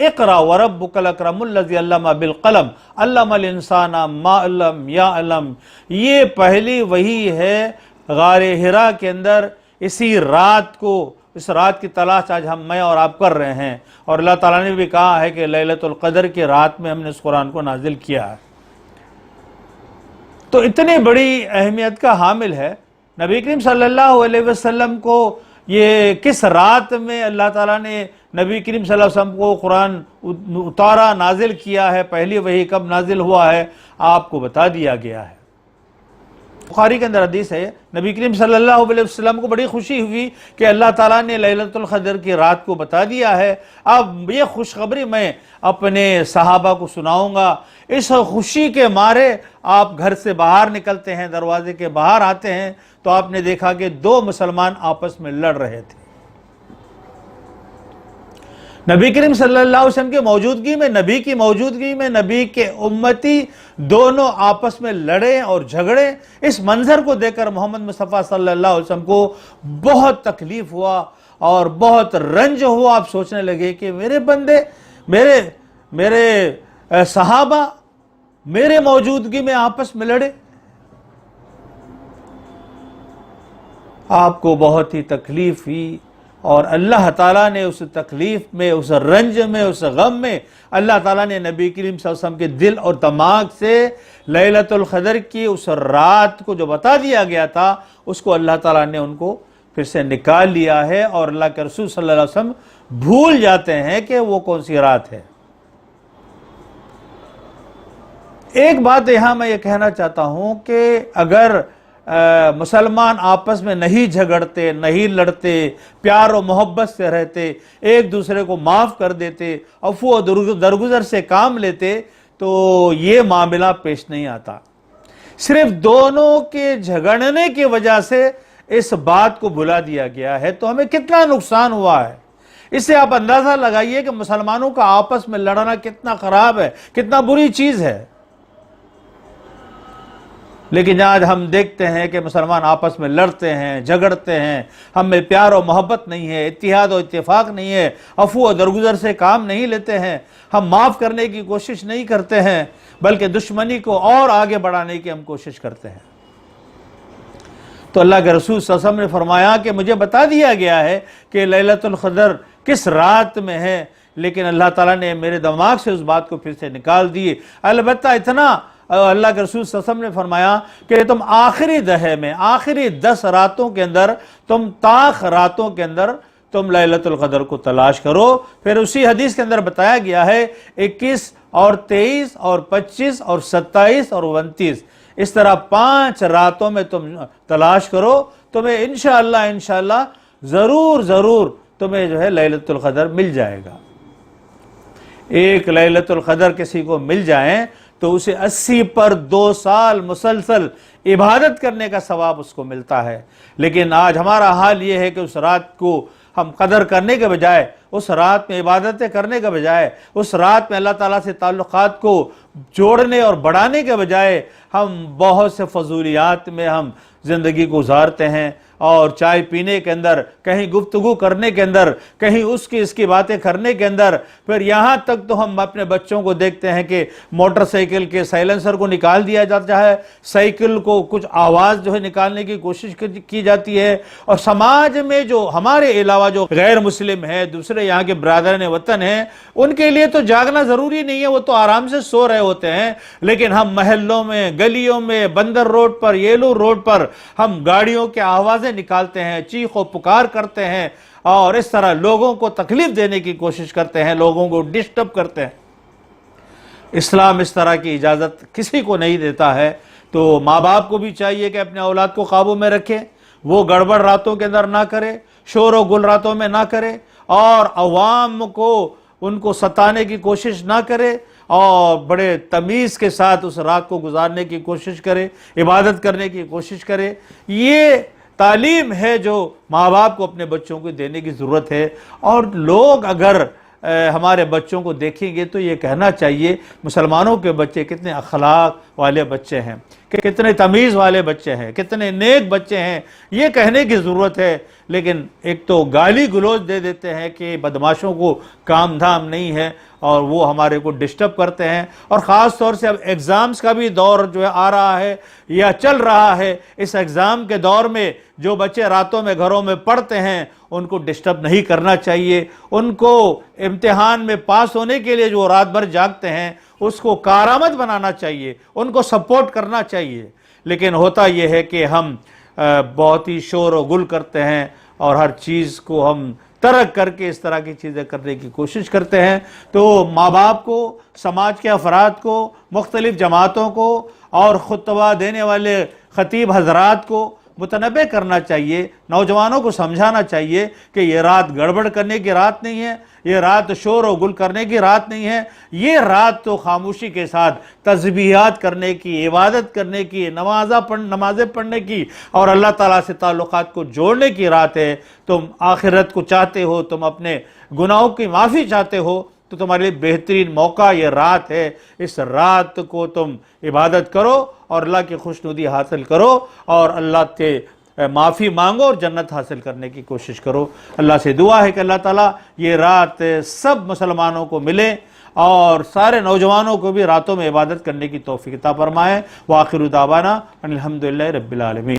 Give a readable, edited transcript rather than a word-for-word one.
اقرا وربک الاکرم الذی علم بالقلم علم الانسان ما علم یعلم، یہ پہلی وحی ہے غار حرا کے اندر اسی رات کو، اس رات کی تلاش آج میں اور آپ کر رہے ہیں، اور اللہ تعالیٰ نے بھی کہا ہے کہ لیلۃ القدر کی رات میں ہم نے اس قرآن کو نازل کیا ہے۔ تو اتنی بڑی اہمیت کا حامل ہے نبی کریم صلی اللہ علیہ وسلم کو۔ یہ کس رات میں اللہ تعالیٰ نے نبی کریم صلی اللہ علیہ وسلم کو قرآن اتارا، نازل کیا ہے، پہلی وحی کب نازل ہوا ہے، آپ کو بتا دیا گیا ہے۔ بخاری کے اندر حدیث ہے، نبی کریم صلی اللہ علیہ وسلم کو بڑی خوشی ہوئی کہ اللہ تعالیٰ نے لیلۃ القدر کی رات کو بتا دیا ہے، اب یہ خوشخبری میں اپنے صحابہ کو سناؤں گا۔ اس خوشی کے مارے آپ گھر سے باہر نکلتے ہیں، دروازے کے باہر آتے ہیں تو آپ نے دیکھا کہ دو مسلمان آپس میں لڑ رہے تھے۔ نبی کریم صلی اللہ علیہ وسلم کی موجودگی میں، نبی کی موجودگی میں نبی کے امتی دونوں آپس میں لڑے اور جھگڑے۔ اس منظر کو دیکھ کر محمد مصطفیٰ صلی اللہ علیہ وسلم کو بہت تکلیف ہوا اور بہت رنج ہوا۔ آپ سوچنے لگے کہ میرے بندے، میرے صحابہ میرے موجودگی میں آپس میں لڑے۔ آپ کو بہت ہی تکلیف ہوئی، اور اللہ تعالیٰ نے اس تکلیف میں، اس رنج میں، اس غم میں اللہ تعالیٰ نے نبی کریم صلی اللہ علیہ وسلم کے دل اور دماغ سے لیلۃ القدر کی اس رات کو جو بتا دیا گیا تھا، اس کو اللہ تعالیٰ نے ان کو پھر سے نکال لیا ہے، اور اللہ کے رسول صلی اللہ علیہ وسلم بھول جاتے ہیں کہ وہ کون سی رات ہے۔ ایک بات یہاں میں یہ کہنا چاہتا ہوں کہ اگر مسلمان آپس میں نہیں جھگڑتے، نہیں لڑتے، پیار و محبت سے رہتے، ایک دوسرے کو معاف کر دیتے، عفو و درگزر سے کام لیتے، تو یہ معاملہ پیش نہیں آتا۔ صرف دونوں کے جھگڑنے کی وجہ سے اس بات کو بھلا دیا گیا ہے، تو ہمیں کتنا نقصان ہوا ہے۔ اس سے آپ اندازہ لگائیے کہ مسلمانوں کا آپس میں لڑنا کتنا خراب ہے، کتنا بری چیز ہے۔ لیکن آج ہم دیکھتے ہیں کہ مسلمان آپس میں لڑتے ہیں، جھگڑتے ہیں، ہم میں پیار و محبت نہیں ہے، اتحاد و اتفاق نہیں ہے، عفو و درگزر سے کام نہیں لیتے ہیں، ہم معاف کرنے کی کوشش نہیں کرتے ہیں، بلکہ دشمنی کو اور آگے بڑھانے کی ہم کوشش کرتے ہیں۔ تو اللہ کے رسول صلی اللہ علیہ وسلم نے فرمایا کہ مجھے بتا دیا گیا ہے کہ لیلۃ القدر کس رات میں ہے، لیکن اللہ تعالیٰ نے میرے دماغ سے اس بات کو پھر سے نکال دی۔ البتہ اتنا اللہ کے رسول صلی اللہ علیہ وسلم نے فرمایا کہ تم آخری دہے میں، آخری 10 راتوں کے اندر، تم طاق راتوں کے اندر تم لیلۃ القدر کو تلاش کرو۔ پھر اسی حدیث کے اندر بتایا گیا ہے 21 اور 23 اور 25 اور 27 اور 29، اس طرح 5 راتوں میں تم تلاش کرو، تمہیں انشاءاللہ ضرور تمہیں جو ہے لیلۃ القدر مل جائے گا۔ ایک لیلۃ القدر کسی کو مل جائیں تو اسے 80 پر 2 سال مسلسل عبادت کرنے کا ثواب اس کو ملتا ہے۔ لیکن آج ہمارا حال یہ ہے کہ اس رات کو ہم قدر کرنے کے بجائے، اس رات میں عبادتیں کرنے کے بجائے، اس رات میں اللہ تعالیٰ سے تعلقات کو جوڑنے اور بڑھانے کے بجائے ہم بہت سے فضولیات میں ہم زندگی گزارتے ہیں، اور چائے پینے کے اندر، کہیں گفتگو کرنے کے اندر، کہیں اس کی باتیں کرنے کے اندر، پھر یہاں تک تو ہم اپنے بچوں کو دیکھتے ہیں کہ موٹر سائیکل کے سائلنسر کو نکال دیا جاتا ہے، سائیکل کو کچھ آواز جو ہے نکالنے کی کوشش کی جاتی ہے، اور سماج میں جو ہمارے علاوہ جو غیر مسلم ہیں، دوسرے یہاں کے برادران وطن ہیں، ان کے لیے تو جاگنا ضروری نہیں ہے، وہ تو آرام سے سو رہے ہوتے ہیں، لیکن ہم محلوں میں، گلیوں میں، بندر روڈ پر، یلو روڈ پر ہم گاڑیوں کے آوازیں نکالتے ہیں، چیخ و پکار کرتے ہیں، اور اس طرح لوگوں کو تکلیف دینے کی کوشش کرتے ہیں، لوگوں کو ڈسٹرب کرتے ہیں۔ اسلام اس طرح کی اجازت کسی کو نہیں دیتا ہے۔ تو ماں باپ کو بھی چاہیے کہ اپنے اولاد کو قابو میں رکھے، وہ گڑبڑ راتوں کے اندر نہ کرے، شور و گل راتوں میں نہ کرے، اور عوام کو ان کو ستانے کی کوشش نہ کرے، اور بڑے تمیز کے ساتھ اس رات کو گزارنے کی کوشش کرے، عبادت کرنے کی کوشش کرے۔ یہ تعلیم ہے جو ماں باپ کو اپنے بچوں کو دینے کی ضرورت ہے۔ اور لوگ اگر ہمارے بچوں کو دیکھیں گے تو یہ کہنا چاہیے مسلمانوں کے بچے کتنے اخلاق والے بچے ہیں، کتنے تمیز والے بچے ہیں، کتنے نیک بچے ہیں، یہ کہنے کی ضرورت ہے۔ لیکن ایک تو گالی گلوچ دے دیتے ہیں کہ بدماشوں کو کام دھام نہیں ہے، اور وہ ہمارے کو ڈسٹرب کرتے ہیں. اور خاص طور سے اب ایگزامز کا بھی دور جو ہے آ رہا ہے یا چل رہا ہے. اس ایگزام کے دور میں جو بچے راتوں میں گھروں میں پڑھتے ہیں ان کو ڈسٹرب نہیں کرنا چاہیے. ان کو امتحان میں پاس ہونے کے لیے جو رات بھر جاگتے ہیں اس کو کارآمد بنانا چاہیے, ان کو سپورٹ کرنا چاہیے. لیکن ہوتا یہ ہے کہ ہم بہت ہی شور و گل کرتے ہیں اور ہر چیز کو ہم ترک کر کے اس طرح کی چیزیں کرنے کی کوشش کرتے ہیں. تو ماں باپ کو, سماج کے افراد کو, مختلف جماعتوں کو اور خطبہ دینے والے خطیب حضرات کو متنبہ کرنا چاہیے, نوجوانوں کو سمجھانا چاہیے کہ یہ رات گڑبڑ کرنے کی رات نہیں ہے, یہ رات شور و گل کرنے کی رات نہیں ہے, یہ رات تو خاموشی کے ساتھ تسبیحات کرنے کی, عبادت کرنے کی, نمازیں پڑھنے کی اور اللہ تعالیٰ سے تعلقات کو جوڑنے کی رات ہے. تم آخرت کو چاہتے ہو, تم اپنے گناہوں کی معافی چاہتے ہو تو تمہارے لیے بہترین موقع یہ رات ہے. اس رات کو تم عبادت کرو اور اللہ کی خوشنودی حاصل کرو اور اللہ سے معافی مانگو اور جنت حاصل کرنے کی کوشش کرو. اللہ سے دعا ہے کہ اللہ تعالیٰ یہ رات سب مسلمانوں کو ملے اور سارے نوجوانوں کو بھی راتوں میں عبادت کرنے کی توفیق عطا فرمائے. وآخر دعوانا ان الحمدللہ رب العالمین.